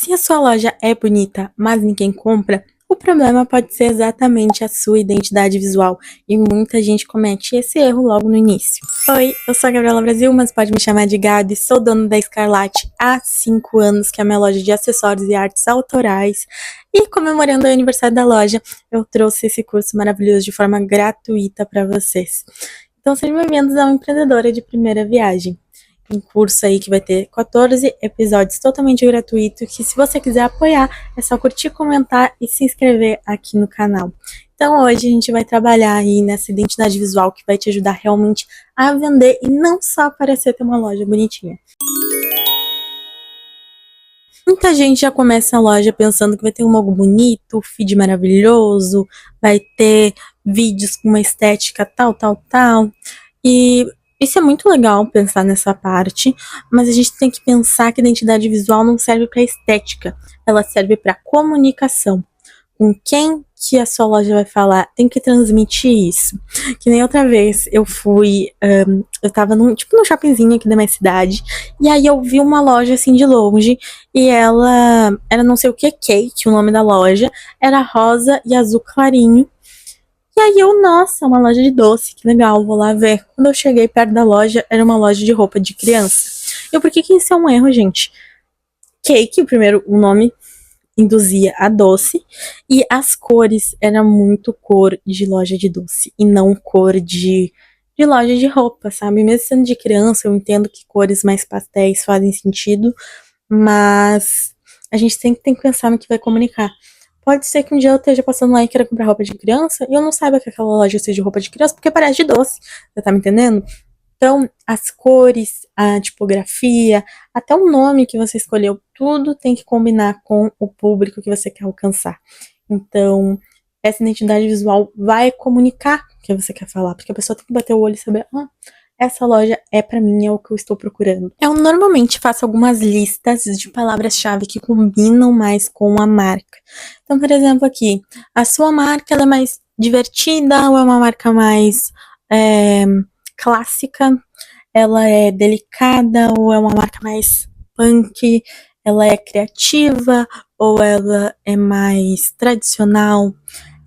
Se a sua loja é bonita, mas ninguém compra, o problema pode ser exatamente a sua identidade visual, e muita gente comete esse erro logo no início. Oi, eu sou a Gabriela Brasil, mas pode me chamar de Gabi, sou dona da Escarlate há 5 anos, que é a minha loja de acessórios e artes autorais, e comemorando o aniversário da loja, eu trouxe esse curso maravilhoso de forma gratuita para vocês. Então sejam bem-vindos a uma empreendedora de primeira viagem. Um curso aí que vai ter 14 episódios totalmente gratuito, que se você quiser apoiar, é só curtir, comentar e se inscrever aqui no canal. Então hoje a gente vai trabalhar aí nessa identidade visual que vai te ajudar realmente a vender e não só parecer ter uma loja bonitinha. Muita gente já começa a loja pensando que vai ter um logo bonito, feed maravilhoso, vai ter vídeos com uma estética tal. E isso é muito legal pensar nessa parte, mas a gente tem que pensar que a identidade visual não serve para estética, ela serve para comunicação. Com quem que a sua loja vai falar, tem que transmitir isso. Que nem outra vez eu fui, eu tava num shoppingzinho aqui da minha cidade, e aí eu vi uma loja assim de longe, e ela era não sei o que cake, o nome da loja, era rosa e azul clarinho. E aí eu, nossa, uma loja de doce, que legal, vou lá ver. Quando eu cheguei perto da loja, era uma loja de roupa de criança. Por que isso é um erro, gente? Cake, o nome induzia a doce, e as cores era muito cor de loja de doce, e não cor de loja de roupa, sabe? Mesmo sendo de criança, eu entendo que cores mais pastéis fazem sentido, mas a gente sempre tem que pensar no que vai comunicar. Pode ser que um dia eu esteja passando lá e queira comprar roupa de criança e eu não saiba que aquela loja seja roupa de criança porque parece de doce. Você tá me entendendo? Então, as cores, a tipografia, até o nome que você escolheu, tudo tem que combinar com o público que você quer alcançar. Então, essa identidade visual vai comunicar o que você quer falar, porque a pessoa tem que bater o olho e saber, essa loja é pra mim, é o que eu estou procurando. Eu normalmente faço algumas listas de palavras-chave que combinam mais com a marca. Então, por exemplo, aqui, a sua marca ela é mais divertida ou é uma marca mais clássica? Ela é delicada ou é uma marca mais punk? Ela é criativa ou ela é mais tradicional?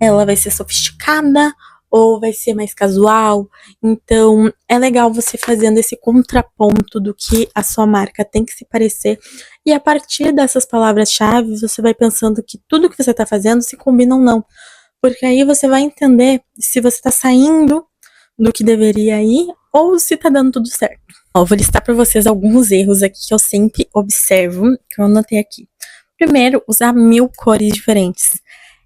Ela vai ser sofisticada ou vai ser mais casual? Então, é legal você fazendo esse contraponto do que a sua marca tem que se parecer. E a partir dessas palavras-chave, você vai pensando que tudo que você está fazendo se combina ou não. Porque aí você vai entender se você está saindo do que deveria ir ou se tá dando tudo certo. Ó, vou listar para vocês alguns erros aqui que eu sempre observo, que eu anotei aqui. Primeiro, usar 1000 cores diferentes.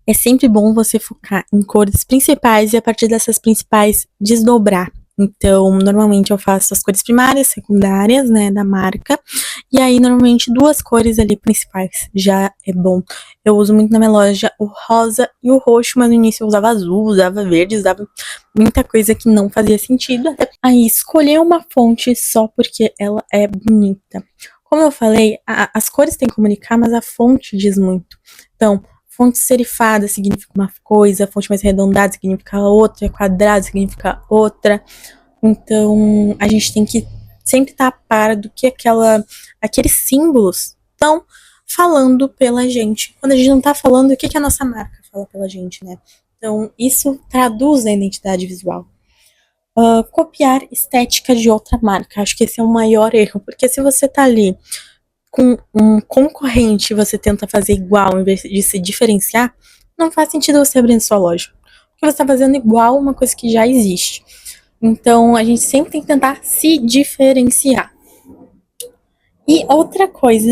É sempre bom você focar em cores principais e a partir dessas principais desdobrar. Então, normalmente eu faço as cores primárias, secundárias, né, da marca. E aí, normalmente, 2 cores ali principais já é bom. Eu uso muito na minha loja o rosa e o roxo, mas no início eu usava azul, usava verde, usava muita coisa que não fazia sentido. Aí, escolher uma fonte só porque ela é bonita. Como eu falei, as cores têm que comunicar, mas a fonte diz muito. Então, fonte serifada significa uma coisa, fonte mais arredondada significa outra, quadrado significa outra. Então, a gente tem que sempre estar a par do que aqueles símbolos estão falando pela gente. Quando a gente não tá falando, o que a nossa marca fala pela gente, né? Então, isso traduz a identidade visual. Copiar estética de outra marca. Acho que esse é o maior erro, porque se você tá ali com um concorrente e você tenta fazer igual em vez de se diferenciar, não faz sentido você abrir sua loja. Porque você está fazendo igual uma coisa que já existe. Então, a gente sempre tem que tentar se diferenciar. E outra coisa,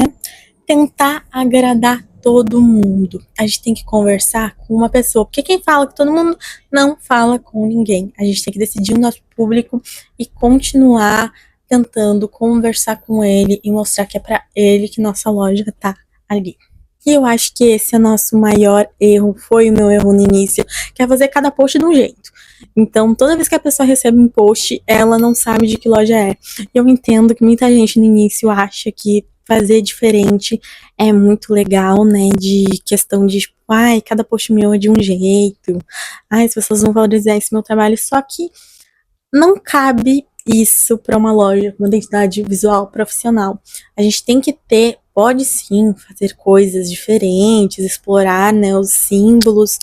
tentar agradar todo mundo. A gente tem que conversar com uma pessoa, porque quem fala com todo mundo não fala com ninguém. A gente tem que decidir o nosso público e continuar tentando conversar com ele e mostrar que é para ele que nossa loja tá ali. E eu acho que esse é o nosso maior erro, foi o meu erro no início, que é fazer cada post de um jeito. Então, toda vez que a pessoa recebe um post, ela não sabe de que loja é. Eu entendo que muita gente no início acha que fazer diferente é muito legal, né? De questão de, tipo, cada post meu é de um jeito. As pessoas vão valorizar esse meu trabalho. Só que não cabe isso para uma loja com uma identidade visual profissional. A gente tem que ter, pode sim, fazer coisas diferentes, explorar, né, os símbolos,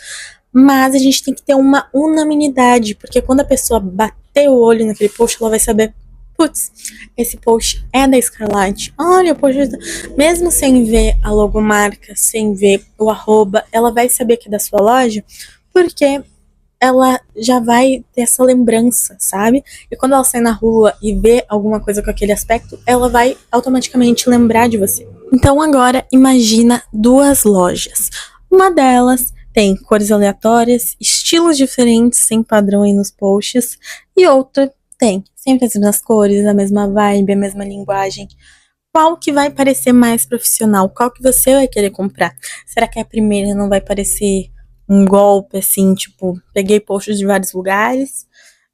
mas a gente tem que ter uma unanimidade, porque quando a pessoa bater o olho naquele post, ela vai saber, putz, esse post é da Scarlett. Olha, o post, mesmo sem ver a logomarca, sem ver o arroba, ela vai saber que é da sua loja, porque ela já vai ter essa lembrança, sabe? E quando ela sai na rua e vê alguma coisa com aquele aspecto, ela vai automaticamente lembrar de você. Então agora imagina duas lojas. Uma delas tem cores aleatórias, estilos diferentes, sem padrão aí nos posts, e outra tem sempre as mesmas cores, a mesma vibe, a mesma linguagem. Qual que vai parecer mais profissional? Qual que você vai querer comprar? Será que a primeira não vai parecer um golpe, assim, tipo, peguei posts de vários lugares,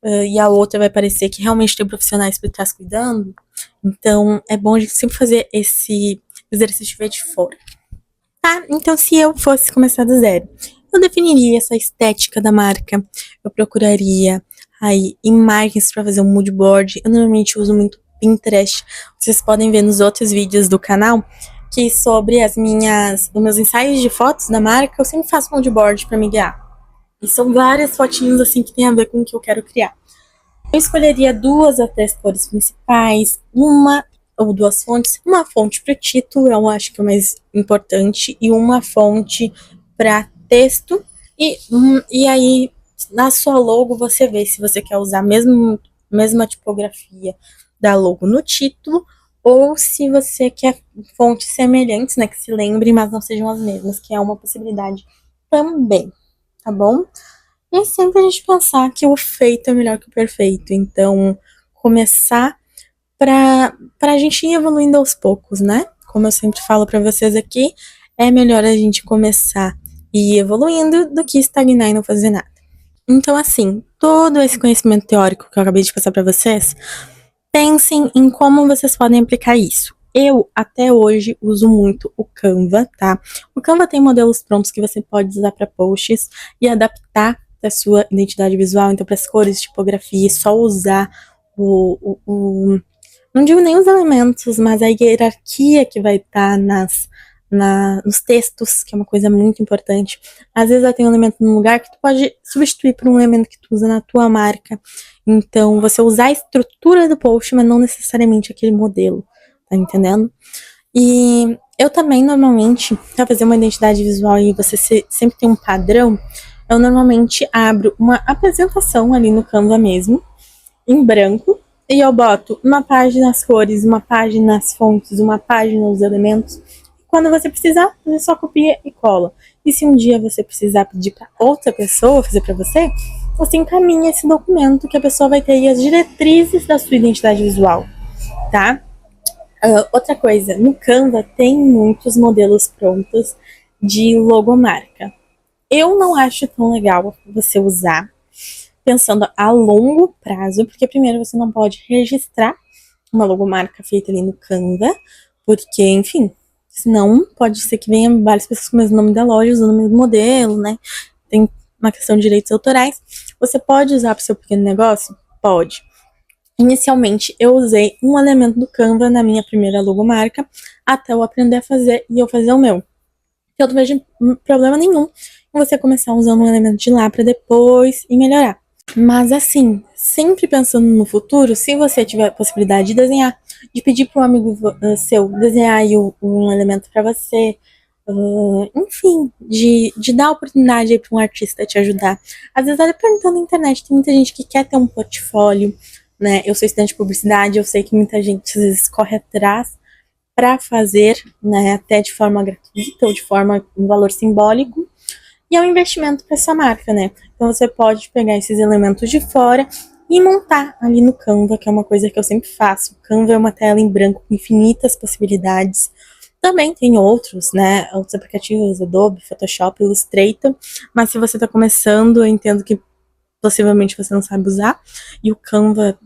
e a outra vai parecer que realmente tem profissionais por trás cuidando? Então, é bom a gente sempre fazer esse exercício de ver de fora. Tá? Então, se eu fosse começar do zero, eu definiria essa estética da marca, eu procuraria aí imagens para fazer um mood board. Eu normalmente uso muito Pinterest. Vocês podem ver nos outros vídeos do canal que sobre os meus ensaios de fotos da marca, eu sempre faço mood board para me guiar. E são várias fotinhos assim que tem a ver com o que eu quero criar. Eu escolheria 2 a 3 cores principais, uma ou 2 fontes, uma fonte para o título, eu acho que é o mais importante, e uma fonte para texto, e aí na sua logo você vê se você quer usar a mesma tipografia da logo no título, ou se você quer fontes semelhantes, né, que se lembrem, mas não sejam as mesmas, que é uma possibilidade também, tá bom? E sempre a gente pensar que o feito é melhor que o perfeito. Então, começar pra gente ir evoluindo aos poucos, né? Como eu sempre falo pra vocês aqui, é melhor a gente começar e ir evoluindo do que estagnar e não fazer nada. Então, assim, todo esse conhecimento teórico que eu acabei de passar pra vocês, pensem em como vocês podem aplicar isso. Eu, até hoje, uso muito o Canva, tá? O Canva tem modelos prontos que você pode usar para posts e adaptar da sua identidade visual, então para as cores, tipografia, só usar não digo nem os elementos, mas a hierarquia que vai estar nos textos, que é uma coisa muito importante. Às vezes tem um elemento num lugar que tu pode substituir por um elemento que tu usa na tua marca. Então, você usar a estrutura do post, mas não necessariamente aquele modelo, tá entendendo? E eu também, normalmente, pra fazer uma identidade visual e você sempre tem um padrão, eu normalmente abro uma apresentação ali no Canva mesmo, em branco, e eu boto uma página as cores, uma página as fontes, uma página os elementos. E quando você precisar, você só copia e cola. E se um dia você precisar pedir para outra pessoa fazer para você, você encaminha esse documento que a pessoa vai ter aí as diretrizes da sua identidade visual, tá? Outra coisa, no Canva tem muitos modelos prontos de logomarca. Eu não acho tão legal você usar pensando a longo prazo, porque primeiro você não pode registrar uma logomarca feita ali no Canva, porque, enfim, senão pode ser que venha várias pessoas com o mesmo nome da loja, usando o mesmo modelo, né? Tem uma questão de direitos autorais. Você pode usar para o seu pequeno negócio? Pode. Inicialmente, eu usei um elemento do Canva na minha primeira logomarca, até eu aprender a fazer e eu fazer o meu. Eu não vejo problema nenhum em você começar usando um elemento de lá para depois e melhorar. Mas assim, sempre pensando no futuro, se você tiver a possibilidade de desenhar, de pedir para um amigo seu desenhar aí um elemento para você, enfim, de dar oportunidade para um artista te ajudar. Às vezes, olha perguntando na internet, tem muita gente que quer ter um portfólio, né? Eu sou estudante de publicidade, eu sei que muita gente às vezes corre atrás para fazer, né, até de forma gratuita ou de forma um valor simbólico. E é um investimento para essa marca, né? Então você pode pegar esses elementos de fora e montar ali no Canva, que é uma coisa que eu sempre faço. O Canva é uma tela em branco com infinitas possibilidades. Também tem outros, né? Outros aplicativos, Adobe, Photoshop, Illustrator. Mas se você está começando, eu entendo que possivelmente você não sabe usar. E o Canva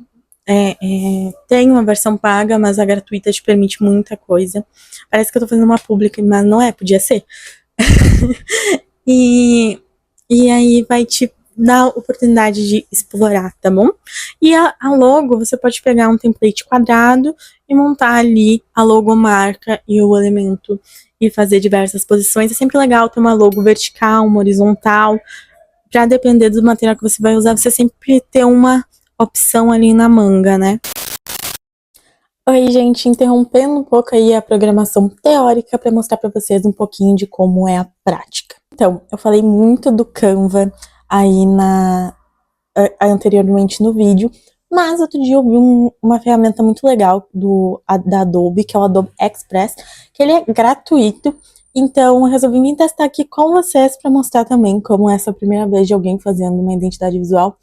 tem uma versão paga, mas a gratuita te permite muita coisa. Parece que eu tô fazendo uma pública, mas não é, podia ser. E aí vai te dá a oportunidade de explorar, tá bom? E a logo, você pode pegar um template quadrado e montar ali a logomarca e o elemento e fazer diversas posições. É sempre legal ter uma logo vertical, uma horizontal, para depender do material que você vai usar, você sempre ter uma opção ali na manga, né? Oi, gente, interrompendo um pouco aí a programação teórica para mostrar para vocês um pouquinho de como é a prática. Então, eu falei muito do Canva aí anteriormente no vídeo, mas outro dia eu vi uma ferramenta muito legal da Adobe, que é o Adobe Express, que ele é gratuito, então eu resolvi vir testar aqui com vocês para mostrar também como é essa primeira vez de alguém fazendo uma identidade visual.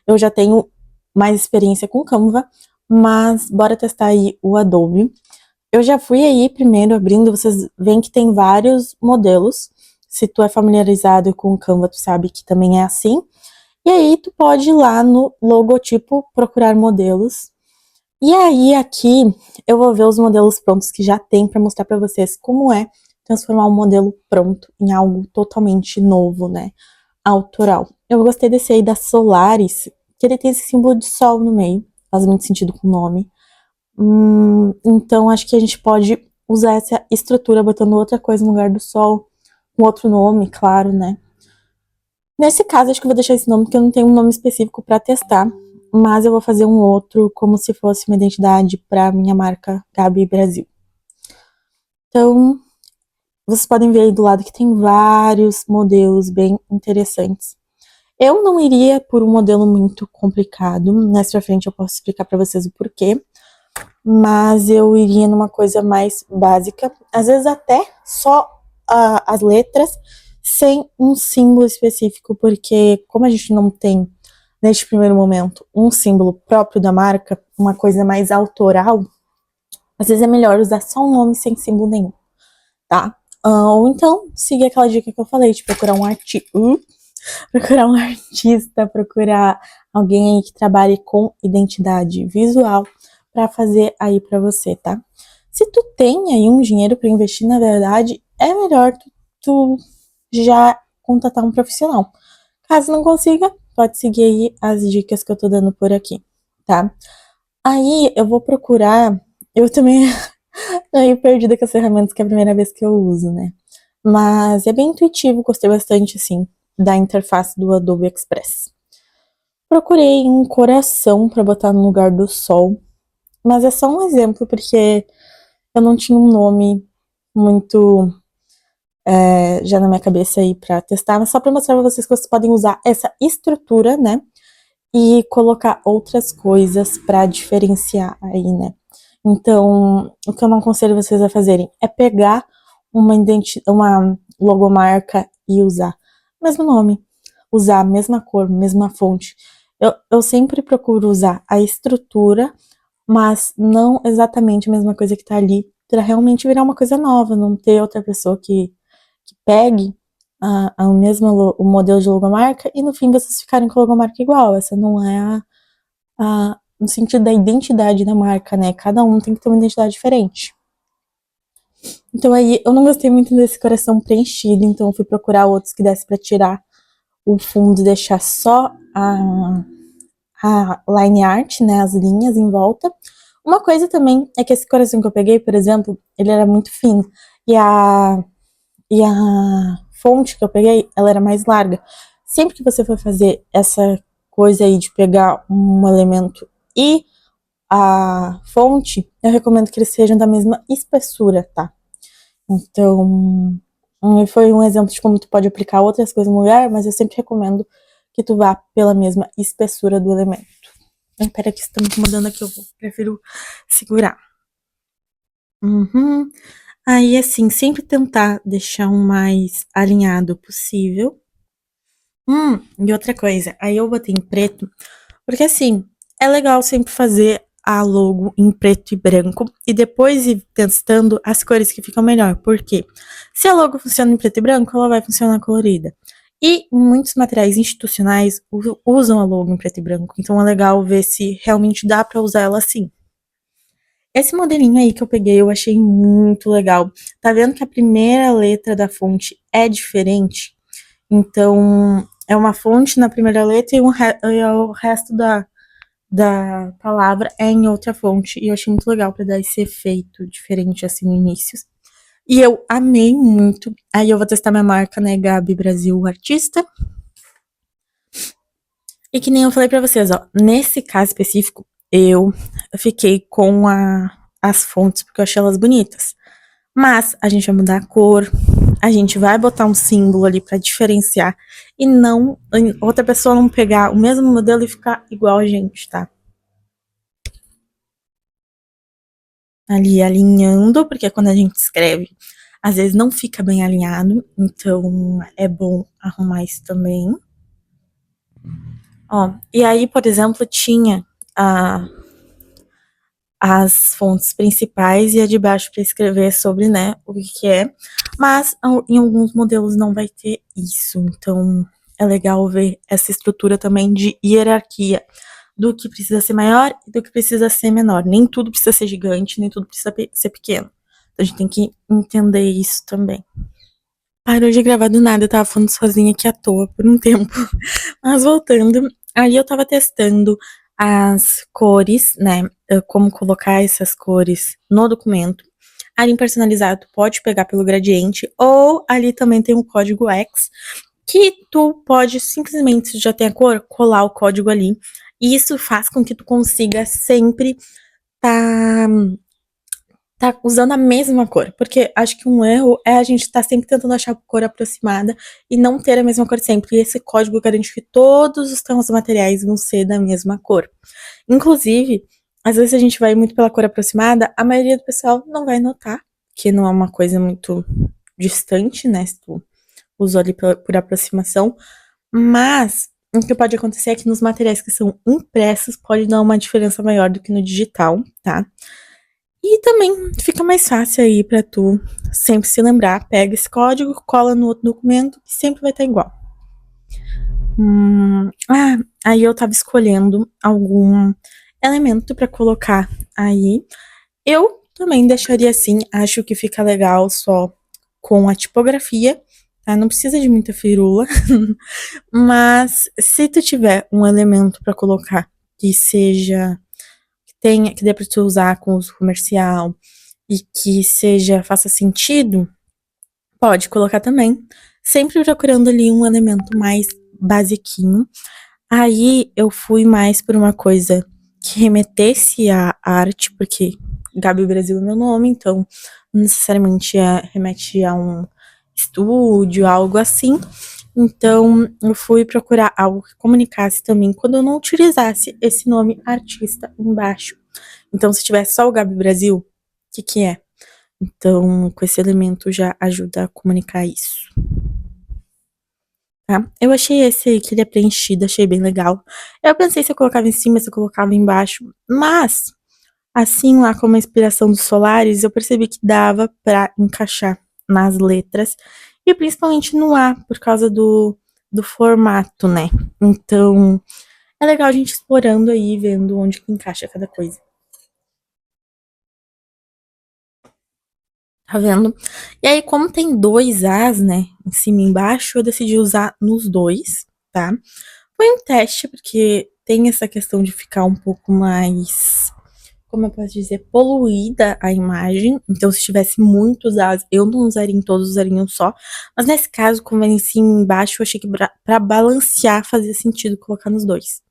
Eu já tenho mais experiência com Canva, mas bora testar aí o Adobe. Eu já fui aí primeiro abrindo, vocês veem que tem vários modelos. Se tu é familiarizado com o Canva, tu sabe que também é assim. E aí tu pode ir lá no logotipo, procurar modelos. E aí aqui eu vou ver os modelos prontos que já tem para mostrar para vocês como é transformar um modelo pronto em algo totalmente novo, né? Autoral. Eu gostei desse aí da Solaris, que ele tem esse símbolo de sol no meio, faz muito sentido com o nome. Então acho que a gente pode usar essa estrutura botando outra coisa no lugar do sol, com outro nome, claro, né? Nesse caso, acho que eu vou deixar esse nome porque eu não tenho um nome específico para testar, mas eu vou fazer um outro como se fosse uma identidade para minha marca Gabi Brasil. Então, vocês podem ver aí do lado que tem vários modelos bem interessantes. Eu não iria por um modelo muito complicado, mais pra frente eu posso explicar para vocês o porquê, mas eu iria numa coisa mais básica, às vezes até só as letras, sem um símbolo específico, porque como a gente não tem, neste primeiro momento, um símbolo próprio da marca, uma coisa mais autoral, às vezes é melhor usar só um nome sem símbolo nenhum, tá? Ou então, seguir aquela dica que eu falei, de procurar procurar um artista, procurar alguém aí que trabalhe com identidade visual para fazer aí para você, tá? Se tu tem aí um dinheiro para investir, na verdade, é melhor tu já contratar um profissional. Caso não consiga, pode seguir aí as dicas que eu tô dando por aqui, tá? Aí eu vou procurar, eu também meio perdida com as ferramentas que é a primeira vez que eu uso, né? Mas é bem intuitivo, gostei bastante, assim, da interface do Adobe Express. Procurei um coração para botar no lugar do sol, mas é só um exemplo, porque eu não tinha um nome muito já na minha cabeça aí para testar, mas só para mostrar para vocês que vocês podem usar essa estrutura, né? E colocar outras coisas para diferenciar aí, né? Então, o que eu não aconselho vocês a fazerem é pegar uma logomarca e usar o mesmo nome, usar a mesma cor, mesma fonte. Eu sempre procuro usar a estrutura, mas não exatamente a mesma coisa que tá ali, para realmente virar uma coisa nova, não ter outra pessoa que pegue o modelo de logomarca e no fim vocês ficarem com a logomarca igual. Essa não é no sentido da identidade da marca, né? Cada um tem que ter uma identidade diferente. Então aí eu não gostei muito desse coração preenchido, então eu fui procurar outros que desse para tirar o fundo e deixar só a line art, né? As linhas em volta. Uma coisa também é que esse coração que eu peguei, por exemplo, ele era muito fino. E a fonte que eu peguei, ela era mais larga. Sempre que você for fazer essa coisa aí de pegar um elemento e a fonte, eu recomendo que eles sejam da mesma espessura, tá? Então, foi um exemplo de como tu pode aplicar outras coisas no lugar, mas eu sempre recomendo que tu vá pela mesma espessura do elemento. Espera que está me incomodando aqui, prefiro segurar. Aí, assim, sempre tentar deixar o mais alinhado possível. E outra coisa, aí eu botei em preto, porque assim, é legal sempre fazer a logo em preto e branco e depois ir testando as cores que ficam melhor. Porque se a logo funciona em preto e branco, ela vai funcionar colorida. E muitos materiais institucionais usam a logo em preto e branco, então é legal ver se realmente dá para usar ela assim. Esse modelinho aí que eu peguei, eu achei muito legal. Tá vendo que a primeira letra da fonte é diferente? Então, é uma fonte na primeira letra e o resto da palavra é em outra fonte. E eu achei muito legal pra dar esse efeito diferente assim no início. E eu amei muito. Aí eu vou testar minha marca, né, Gabi Brasil Artista. E que nem eu falei pra vocês, ó, nesse caso específico, eu fiquei com as fontes porque eu achei elas bonitas. Mas a gente vai mudar a cor, a gente vai botar um símbolo ali pra diferenciar e não outra pessoa não pegar o mesmo modelo e ficar igual a gente, tá? Ali alinhando, porque quando a gente escreve, às vezes não fica bem alinhado, então é bom arrumar isso também. Ó, e aí, por exemplo, tinha a, as fontes principais e a de baixo para escrever sobre, né, o que é, mas em alguns modelos não vai ter isso, então é legal ver essa estrutura também de hierarquia do que precisa ser maior e do que precisa ser menor. Nem tudo precisa ser gigante, nem tudo precisa ser pequeno. Então a gente tem que entender isso também. Parou de gravar do nada, eu tava falando sozinha aqui à toa por um tempo. Mas voltando, aí eu tava testando as cores, né? Como colocar essas cores no documento. Ali em personalizado, tu pode pegar pelo gradiente, ou ali também tem o código X, que tu pode simplesmente, se já tem a cor, colar o código ali. E isso faz com que tu consiga sempre tá tá usando a mesma cor, porque acho que um erro é a gente tá sempre tentando achar a cor aproximada e não ter a mesma cor sempre. E esse código garante que todos os tons materiais vão ser da mesma cor. Inclusive, às vezes a gente vai muito pela cor aproximada, a maioria do pessoal não vai notar, que não é uma coisa muito distante, né? Se tu usou ali por aproximação. Mas o que pode acontecer é que nos materiais que são impressos pode dar uma diferença maior do que no digital, tá? E também fica mais fácil aí pra tu sempre se lembrar. Pega esse código, cola no outro documento e sempre vai estar igual. Aí eu tava escolhendo algum elemento pra colocar aí. Eu também deixaria assim, acho que fica legal só com a tipografia, tá? Não precisa de muita firula. Mas se tu tiver um elemento pra colocar que seja que dê pra tu usar com uso comercial e que faça sentido, pode colocar também. Sempre procurando ali um elemento mais basiquinho. Aí eu fui mais por uma coisa que remetesse à arte, porque Gabi Brasil é meu nome, então não necessariamente remete a um estúdio, algo assim. Então eu fui procurar algo que comunicasse também quando eu não utilizasse esse nome artista embaixo. Então, se tivesse só o Gabi Brasil, o que é? Então, com esse elemento já ajuda a comunicar isso. Tá? Eu achei esse aí que ele é preenchido, achei bem legal. Eu pensei se eu colocava em cima, se eu colocava embaixo, mas assim lá como a inspiração dos solares, eu percebi que dava pra encaixar nas letras e principalmente no A, por causa do formato, né? Então, é legal a gente explorando aí, vendo onde que encaixa cada coisa. Tá vendo? E aí, como tem dois As, né, em cima e embaixo, eu decidi usar nos dois, tá? Foi um teste, porque tem essa questão de ficar um pouco mais, como eu posso dizer, poluída a imagem. Então, se tivesse muitos As, eu não usaria em todos, usaria em um só. Mas nesse caso, como é em cima e embaixo, eu achei que pra balancear fazia sentido colocar nos dois.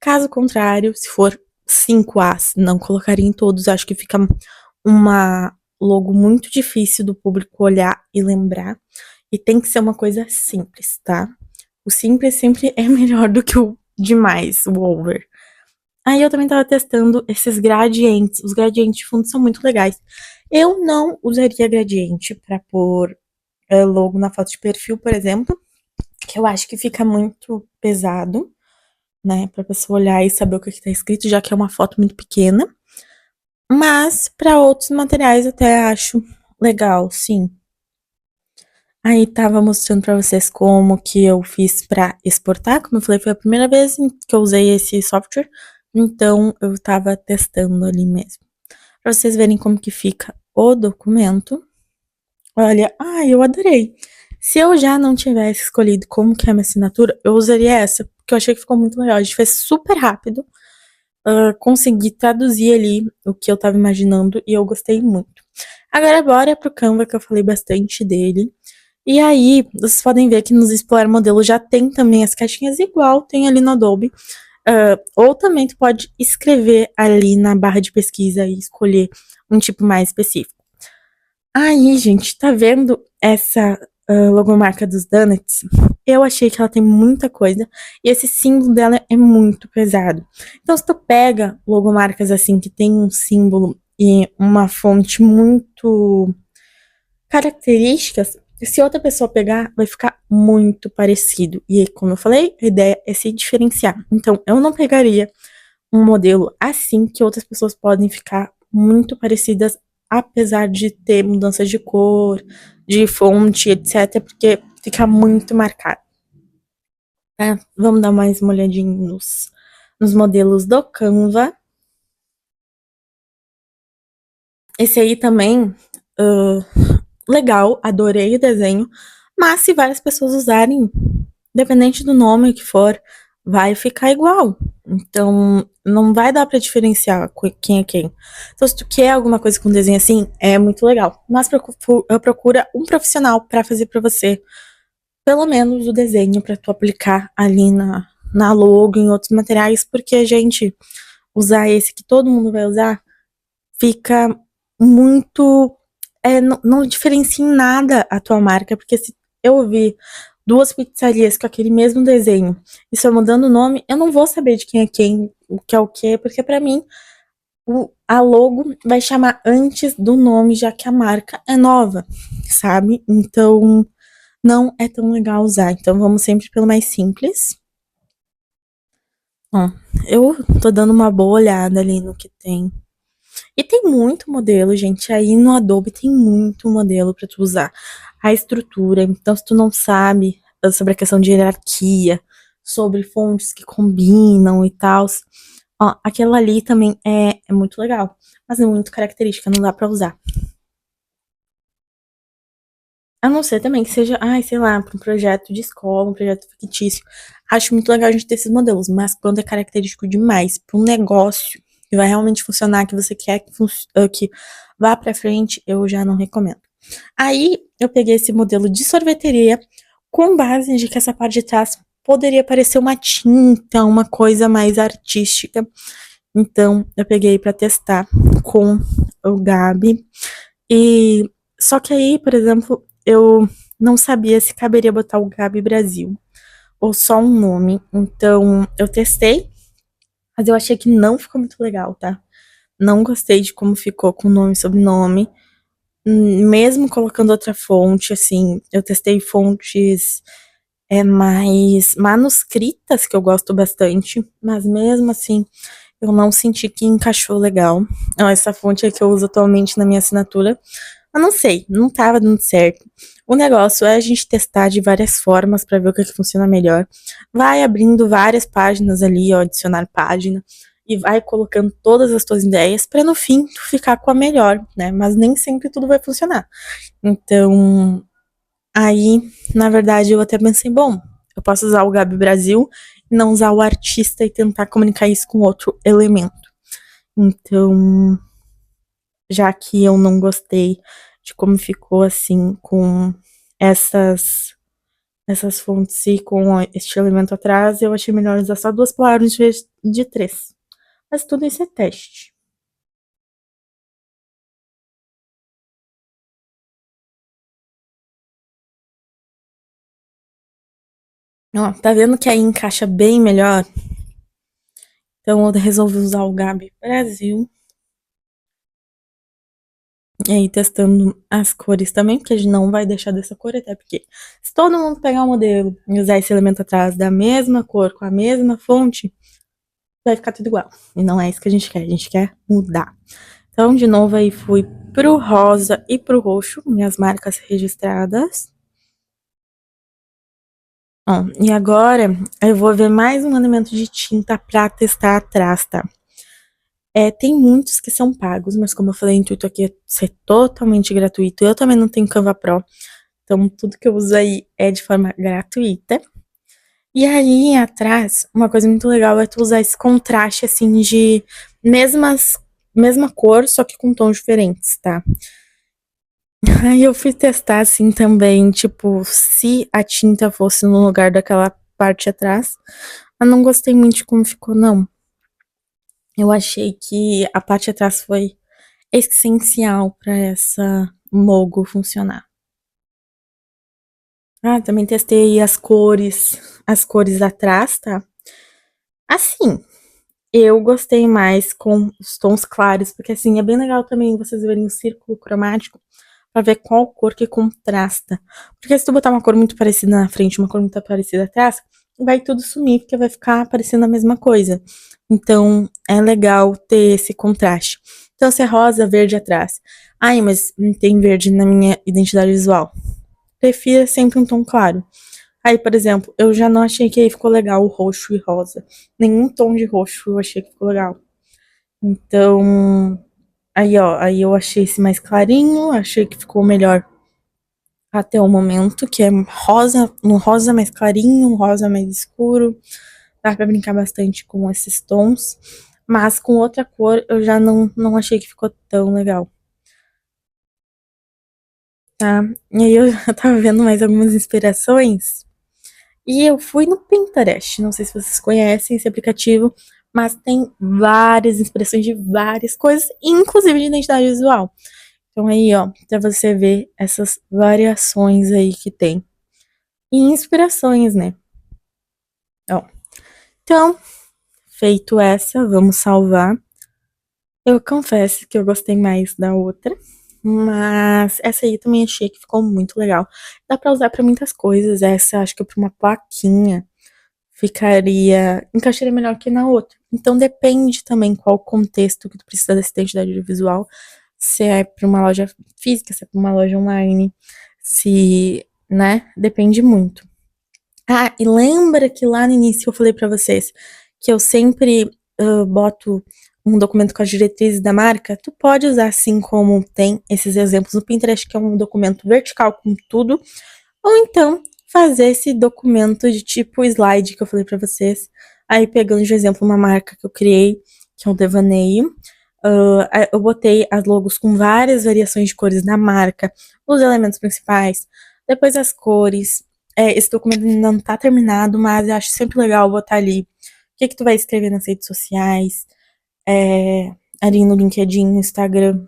Caso contrário, se for 5As, não colocaria em todos. Acho que fica uma logo muito difícil do público olhar e lembrar. E tem que ser uma coisa simples, tá? O simples sempre é melhor do que o demais, o over. Aí eu também tava testando esses gradientes. Os gradientes de fundo são muito legais. Eu não usaria gradiente pra pôr logo na foto de perfil, por exemplo, que eu acho que fica muito pesado, né, pra pessoa olhar e saber o que tá escrito, já que é uma foto muito pequena. Mas para outros materiais até acho legal, sim. Aí tava mostrando pra vocês como que eu fiz pra exportar, como eu falei, foi a primeira vez que eu usei esse software, então eu tava testando ali mesmo. Pra vocês verem como que fica o documento. Olha, ai, eu adorei. Se eu já não tivesse escolhido como que é a minha assinatura, eu usaria essa, porque eu achei que ficou muito legal. A gente fez super rápido, consegui traduzir ali o que eu tava imaginando e eu gostei muito. Agora bora pro Canva, que eu falei bastante dele. E aí, vocês podem ver que nos Explorar Modelo já tem também as caixinhas igual tem ali no Adobe. Ou também tu pode escrever ali na barra de pesquisa e escolher um tipo mais específico. Aí, gente, tá vendo essa logomarca dos donuts? Eu achei que ela tem muita coisa e esse símbolo dela é muito pesado. Então, se tu pega logomarcas assim que tem um símbolo e uma fonte muito características, se outra pessoa pegar, vai ficar muito parecido. E como eu falei, a ideia é se diferenciar. Então, eu não pegaria um modelo assim que outras pessoas podem ficar muito parecidas, apesar de ter mudanças de cor, de fonte, etc, porque fica muito marcado. Tá? Vamos dar mais uma olhadinha nos modelos do Canva. Esse aí também, legal, adorei o desenho, mas se várias pessoas usarem, independente do nome que for, vai ficar igual. Então, não vai dar pra diferenciar quem é quem. Então, se tu quer alguma coisa com desenho assim, é muito legal. Mas procura um profissional pra fazer pra você, pelo menos o desenho pra tu aplicar ali na logo, em outros materiais, porque a gente usar esse que todo mundo vai usar, fica muito. Não diferencia em nada a tua marca, porque se eu vi duas pizzarias com aquele mesmo desenho e só mudando o nome, eu não vou saber de quem é quem, o que é o que, porque pra mim a logo vai chamar antes do nome, já que a marca é nova, sabe? Então não é tão legal usar. Então vamos sempre pelo mais simples. Ó, eu tô dando uma boa olhada ali no que tem. E tem muito modelo, gente. Aí no Adobe tem muito modelo para tu usar. A estrutura. Então, se tu não sabe sobre a questão de hierarquia, sobre fontes que combinam e tal, ó, aquela ali também é muito legal. Mas é muito característica, não dá para usar. A não ser também que seja, ai, sei lá, para um projeto de escola, um projeto fictício. Acho muito legal a gente ter esses modelos, mas quando é característico demais para um negócio que vai realmente funcionar, que você quer que vá para frente, eu já não recomendo. Aí eu peguei esse modelo de sorveteria com base de que essa parte de trás poderia parecer uma tinta, uma coisa mais artística. Então eu peguei para testar com o Gabi e só que aí, por exemplo, eu não sabia se caberia botar o Gabi Brasil ou só um nome. Então, eu testei, mas eu achei que não ficou muito legal, tá? Não gostei de como ficou com nome e sobrenome. Mesmo colocando outra fonte, assim, eu testei fontes mais manuscritas, que eu gosto bastante, mas mesmo assim, eu não senti que encaixou legal. Não, essa fonte é que eu uso atualmente na minha assinatura. Eu não sei, não tava dando certo. O negócio é a gente testar de várias formas para ver o que funciona melhor. Vai abrindo várias páginas ali, ó, adicionar página, e vai colocando todas as tuas ideias para no fim tu ficar com a melhor, né? Mas nem sempre tudo vai funcionar. Então, aí, na verdade, eu até pensei, bom, eu posso usar o Gabi Brasil e não usar o artista e tentar comunicar isso com outro elemento. Então, já que eu não gostei de como ficou assim com essas essas fontes e com este elemento atrás, eu achei melhor usar só duas palavras em vez de três. Mas tudo isso é teste. Ó, tá vendo que aí encaixa bem melhor? Então eu resolvi usar o Gabi Brasil. E aí testando as cores também, porque a gente não vai deixar dessa cor, até porque se todo mundo pegar o modelo e usar esse elemento atrás da mesma cor, com a mesma fonte, vai ficar tudo igual. E não é isso que a gente quer mudar. Então, de novo, aí fui pro rosa e pro roxo, minhas marcas registradas. Ó, e agora eu vou ver mais um elemento de tinta pra testar atrás, tá? Tem muitos que são pagos, mas como eu falei, o intuito aqui é ser totalmente gratuito. Eu também não tenho Canva Pro. então tudo que eu uso aí é de forma gratuita. E aí, atrás, uma coisa muito legal é tu usar esse contraste, assim, de mesma cor, só que com tons diferentes, tá? Aí eu fui testar, assim, também, tipo, se a tinta fosse no lugar daquela parte atrás. Mas não gostei muito de como ficou, não. Eu achei que a parte atrás foi essencial pra essa logo funcionar. Ah, também testei as cores atrás, tá? Assim, eu gostei mais com os tons claros, porque assim, é bem legal também vocês verem o círculo cromático pra ver qual cor que contrasta. Porque se tu botar uma cor muito parecida na frente e uma cor muito parecida atrás, vai tudo sumir, porque vai ficar parecendo a mesma coisa. Então, é legal ter esse contraste. Então, se é rosa, verde atrás. Ai, mas não tem verde na minha identidade visual. Prefira sempre um tom claro. Aí, por exemplo, eu já não achei que aí ficou legal o roxo e rosa. Nenhum tom de roxo eu achei que ficou legal. Então, aí ó, aí eu achei esse mais clarinho, achei que ficou melhor até o momento, que é rosa, um rosa mais clarinho, um rosa mais escuro. Dá pra brincar bastante com esses tons. Mas com outra cor eu já não achei que ficou tão legal. Tá? E aí eu tava vendo mais algumas inspirações. E eu fui no Pinterest, não sei se vocês conhecem esse aplicativo, mas tem várias inspirações de várias coisas, inclusive de identidade visual. Então aí, ó, pra você ver essas variações aí que tem. E inspirações, né? Ó. Então, feito essa, vamos salvar. Eu confesso que eu gostei mais da outra, mas essa aí também achei que ficou muito legal. Dá pra usar pra muitas coisas, essa acho que pra uma plaquinha encaixaria melhor que na outra. Então depende também qual o contexto que tu precisa dessa identidade visual, se é para uma loja física, se é para uma loja online, se, né, depende muito. Ah, e lembra que lá no início eu falei para vocês que eu sempre boto um documento com as diretrizes da marca? Tu pode usar assim como tem esses exemplos no Pinterest, que é um documento vertical com tudo, ou então fazer esse documento de tipo slide que eu falei pra vocês. Aí pegando de exemplo uma marca que eu criei, que é o Devaneio. Eu botei as logos com várias variações de cores na marca, os elementos principais, depois as cores. Esse documento ainda não tá terminado, mas eu acho sempre legal botar ali o que tu vai escrever nas redes sociais, ali no LinkedIn, no Instagram,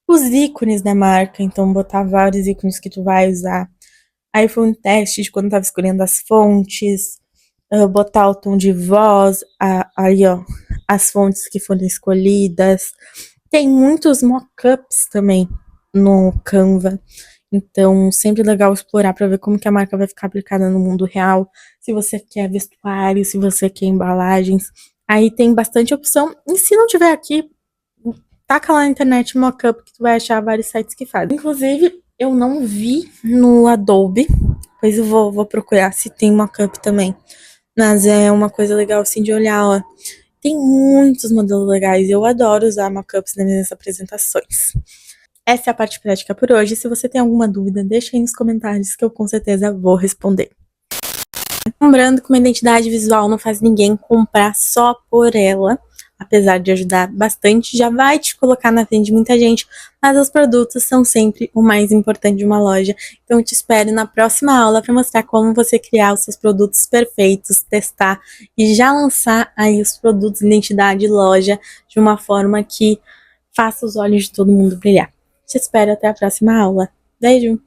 os ícones da marca, então botar vários ícones que tu vai usar. Aí foi um teste de quando eu tava escolhendo as fontes, botar o tom de voz, aí ó, as fontes que foram escolhidas. Tem muitos mockups também no Canva, então sempre legal explorar para ver como que a marca vai ficar aplicada no mundo real. Se você quer vestuário, se você quer embalagens, aí tem bastante opção. E se não tiver aqui, taca lá na internet mockup que tu vai achar vários sites que fazem. Inclusive, eu não vi no Adobe, pois eu vou procurar se tem mockup também. Mas é uma coisa legal assim de olhar, ó. Tem muitos modelos legais. Eu adoro usar mockups nas minhas apresentações. Essa é a parte prática por hoje. Se você tem alguma dúvida, deixa aí nos comentários que eu com certeza vou responder. Lembrando que uma identidade visual não faz ninguém comprar só por ela, apesar de ajudar bastante, já vai te colocar na frente de muita gente, mas os produtos são sempre o mais importante de uma loja. Então eu te espero na próxima aula para mostrar como você criar os seus produtos perfeitos, testar e já lançar aí os produtos identidade loja de uma forma que faça os olhos de todo mundo brilhar. Te espero até a próxima aula. Beijo!